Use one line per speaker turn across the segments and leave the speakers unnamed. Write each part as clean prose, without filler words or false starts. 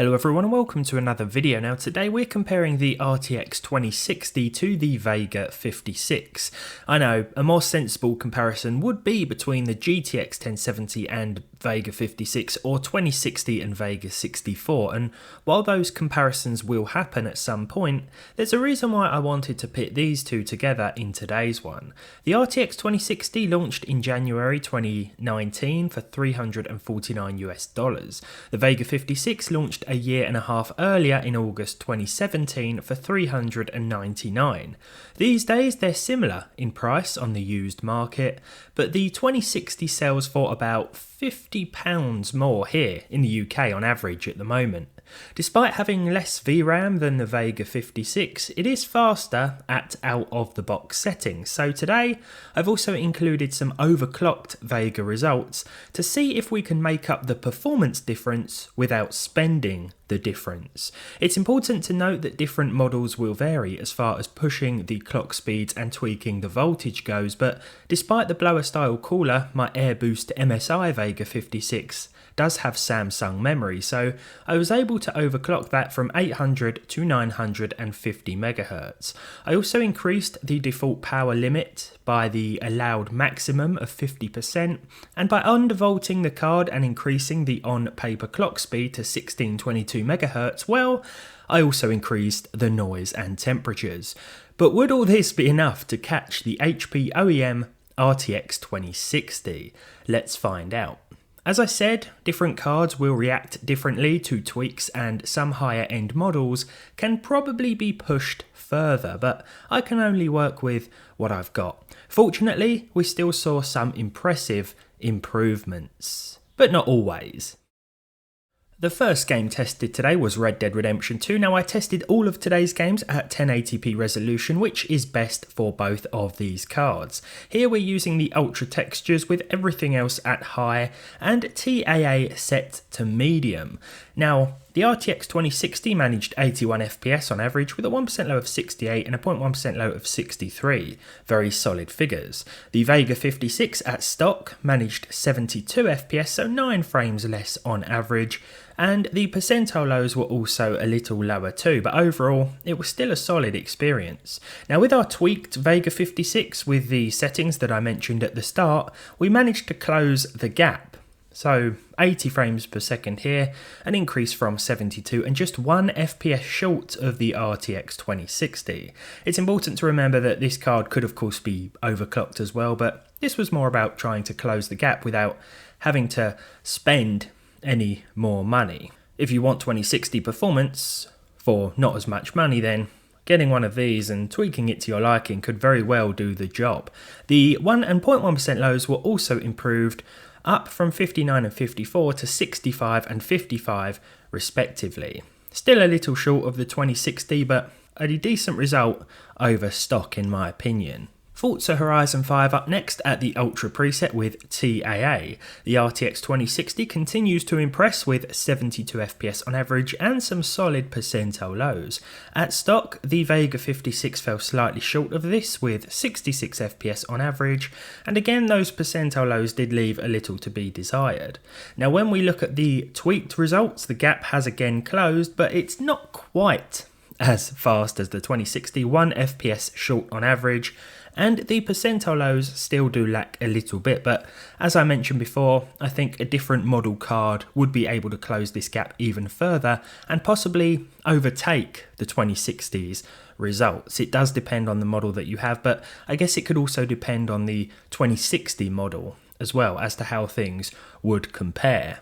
Hello everyone and welcome to another video. Now today we're comparing the RTX 2060 to the Vega 56. I know, a more sensible comparison would be between the GTX 1070 and Vega 56 or 2060 and Vega 64, and while those comparisons will happen at some point, there's a reason why I wanted to pit these two together in today's one. The RTX 2060 launched in January 2019 for $349. The Vega 56 launched a year and a half earlier in August 2017 for $399. These days they're similar in price on the used market, but the 2060 sells for about £50 more here in the UK on average at the moment. Despite having less VRAM than the Vega 56, it is faster at out-of-the-box settings, so today I've also included some overclocked Vega results to see if we can make up the performance difference without spending the difference. It's important to note that different models will vary as far as pushing the clock speeds and tweaking the voltage goes, but despite the blower style cooler, my Air Boost MSI Vega 56 does have Samsung memory, so I was able to overclock that from 800 to 950 MHz. I also increased the default power limit by the allowed maximum of 50%, and by undervolting the card and increasing the on-paper clock speed to 1622 MHz, well, I also increased the noise and temperatures. But would all this be enough to catch the HP OEM RTX 2060? Let's find out. As I said, different cards will react differently to tweaks, and some higher end models can probably be pushed further, but I can only work with what I've got. Fortunately, we still saw some impressive improvements, but not always. The first game tested today was Red Dead Redemption 2. Now I tested all of today's games at 1080p resolution, which is best for both of these cards. Here we're using the ultra textures with everything else at high and TAA set to medium. Now the RTX 2060 managed 81 FPS on average with a 1% low of 68 and a 0.1% low of 63. Very solid figures. The Vega 56 at stock managed 72 FPS, so 9 frames less on average, and the percentile lows were also a little lower too, but overall it was still a solid experience. Now with our tweaked Vega 56 with the settings that I mentioned at the start, we managed to close the gap. So 80 frames per second here, an increase from 72 and just 1 FPS short of the RTX 2060. It's important to remember that this card could of course be overclocked as well, but this was more about trying to close the gap without having to spend any more money. If you want 2060 performance for not as much money, then getting one of these and tweaking it to your liking could very well do the job. The 1 and 0.1% lows were also improved, up from 59 and 54 to 65 and 55 respectively. Still a little short of the 2060, but a decent result over stock in my opinion. Forza Horizon 5 up next at the Ultra preset with TAA. The RTX 2060 continues to impress with 72 FPS on average and some solid percentile lows. At stock, the Vega 56 fell slightly short of this with 66 FPS on average, and again those percentile lows did leave a little to be desired. Now when we look at the tweaked results, the gap has again closed, but it's not quite as fast as the 2060, 1 FPS short on average, and the percentile lows still do lack a little bit, but as I mentioned before, I think a different model card would be able to close this gap even further and possibly overtake the 2060's results. It does depend on the model that you have, but I guess it could also depend on the 2060 model as well as to how things would compare.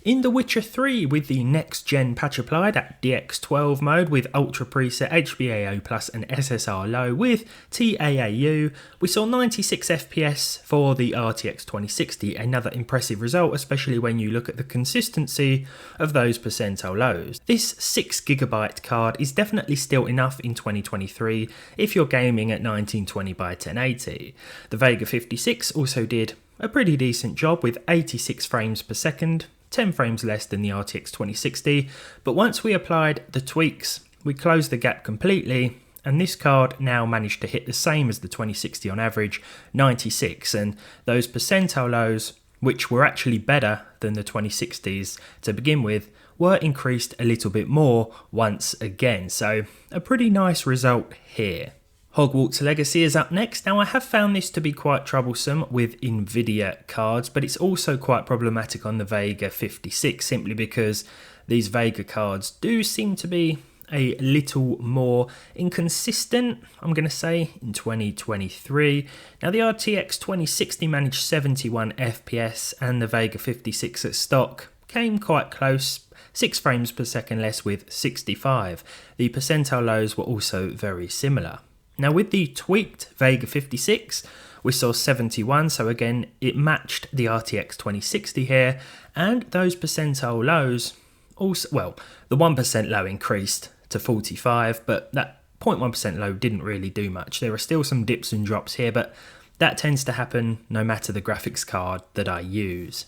In The Witcher 3, with the next gen patch applied at DX12 mode with Ultra preset, HBAO Plus and SSR low with TAAU, we saw 96 FPS for the RTX 2060, another impressive result especially when you look at the consistency of those percentile lows. This 6GB card is definitely still enough in 2023 if you're gaming at 1920 by 1080. The Vega 56 also did a pretty decent job with 86 frames per second, 10 frames less than the RTX 2060, but once we applied the tweaks, we closed the gap completely, and this card now managed to hit the same as the 2060 on average, 96, and those percentile lows, which were actually better than the 2060s to begin with, were increased a little bit more once again, so a pretty nice result here. Hogwarts Legacy is up next. Now I have found this to be quite troublesome with Nvidia cards, but it's also quite problematic on the Vega 56 simply because these Vega cards do seem to be a little more inconsistent, I'm going to say, in 2023. Now the RTX 2060 managed 71 FPS and the Vega 56 at stock came quite close, 6 frames per second less with 65. The percentile lows were also very similar. Now with the tweaked Vega 56, we saw 71, so again it matched the RTX 2060 here, and those percentile lows also, well, the 1% low increased to 45, but that 0.1% low didn't really do much. There are still some dips and drops here, but that tends to happen no matter the graphics card that I use.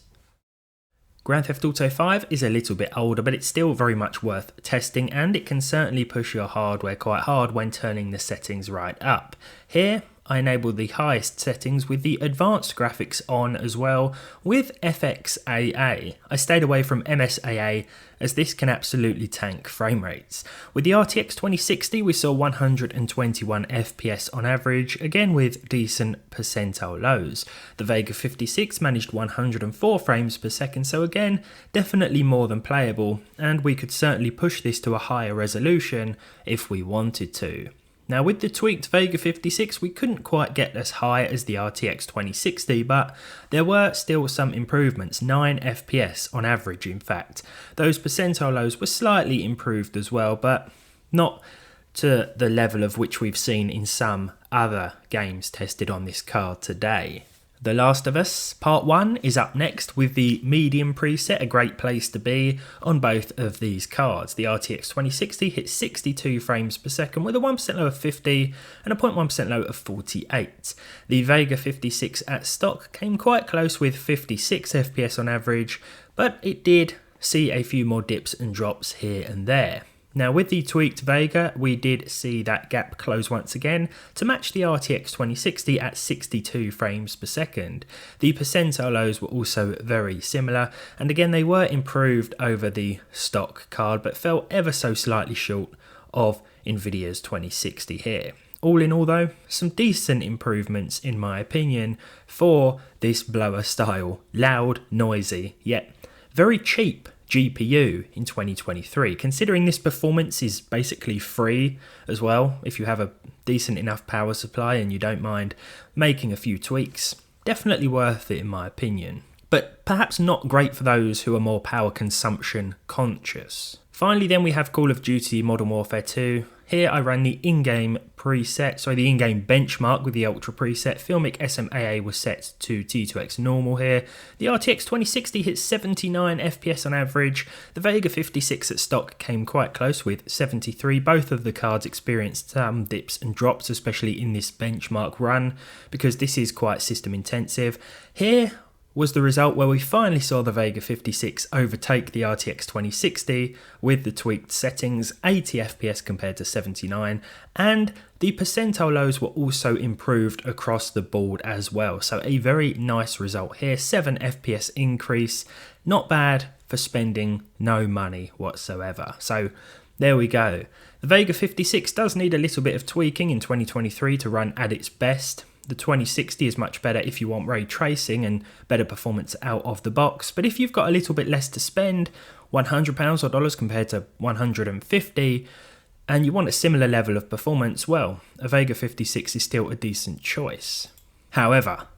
Grand Theft Auto 5 is a little bit older, but it's still very much worth testing, and it can certainly push your hardware quite hard when turning the settings right up. Here, I enabled the highest settings with the advanced graphics on as well with FXAA. I stayed away from MSAA as this can absolutely tank frame rates. With the RTX 2060 we saw 121 FPS on average, again with decent percentile lows. The Vega 56 managed 104 frames per second, so again definitely more than playable, and we could certainly push this to a higher resolution if we wanted to. Now with the tweaked Vega 56 we couldn't quite get as high as the RTX 2060, but there were still some improvements, 9 FPS on average in fact. Those percentile lows were slightly improved as well, but not to the level of which we've seen in some other games tested on this card today. The Last of Us Part 1 is up next with the medium preset, a great place to be on both of these cards. The RTX 2060 hit 62 frames per second with a 1% low of 50 and a 0.1% low of 48. The Vega 56 at stock came quite close with 56 FPS on average, but it did see a few more dips and drops here and there. Now with the tweaked Vega, we did see that gap close once again to match the RTX 2060 at 62 frames per second. The percentile lows were also very similar, and again they were improved over the stock card but fell ever so slightly short of Nvidia's 2060 here. All in all though, some decent improvements in my opinion for this blower style, loud, noisy, yet very cheap GPU in 2023, considering this performance is basically free as well. If you have a decent enough power supply and you don't mind making a few tweaks, definitely worth it in my opinion, but perhaps not great for those who are more power consumption conscious. Finally then we have Call of Duty Modern Warfare 2. Here I ran the in-game benchmark with the Ultra preset. Filmic SMAA was set to T2X normal here. The RTX 2060 hit 79 FPS on average. The Vega 56 at stock came quite close with 73. Both of the cards experienced some dips and drops, especially in this benchmark run, because this is quite system intensive. Here was the result where we finally saw the Vega 56 overtake the RTX 2060 with the tweaked settings, 80 FPS compared to 79, and the percentile lows were also improved across the board as well. So a very nice result here, 7 FPS increase, not bad for spending no money whatsoever. So there we go. The Vega 56 does need a little bit of tweaking in 2023 to run at its best. The 2060 is much better if you want ray tracing and better performance out of the box, but if you've got a little bit less to spend, £100 or dollars compared to 150, and you want a similar level of performance, well, a Vega 56 is still a decent choice. However,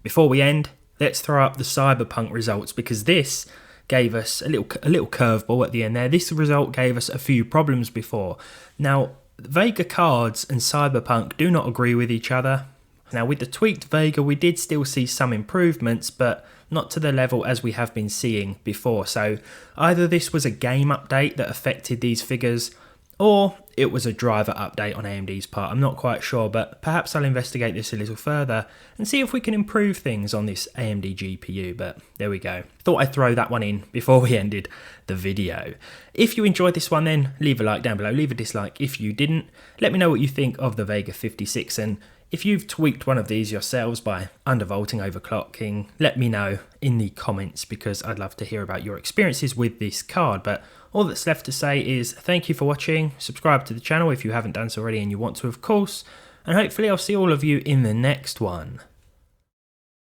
before we end, let's throw up the Cyberpunk results, because this gave us a little curveball at the end there. This result gave us a few problems before. Now, Vega cards and Cyberpunk do not agree with each other. Now with the tweaked Vega we did still see some improvements, but not to the level as we have been seeing before. So either this was a game update that affected these figures, or it was a driver update on AMD's part. I'm not quite sure, but perhaps I'll investigate this a little further and see if we can improve things on this AMD GPU, but there we go. Thought I'd throw that one in before we ended the video. If you enjoyed this one then leave a like down below, leave a dislike if you didn't. Let me know what you think of the Vega 56, and If you've tweaked one of these yourselves by undervolting, overclocking, let me know in the comments because I'd love to hear about your experiences with this card. But all that's left to say is thank you for watching, subscribe to the channel if you haven't done so already and you want to, of course, and hopefully I'll see all of you in the next one.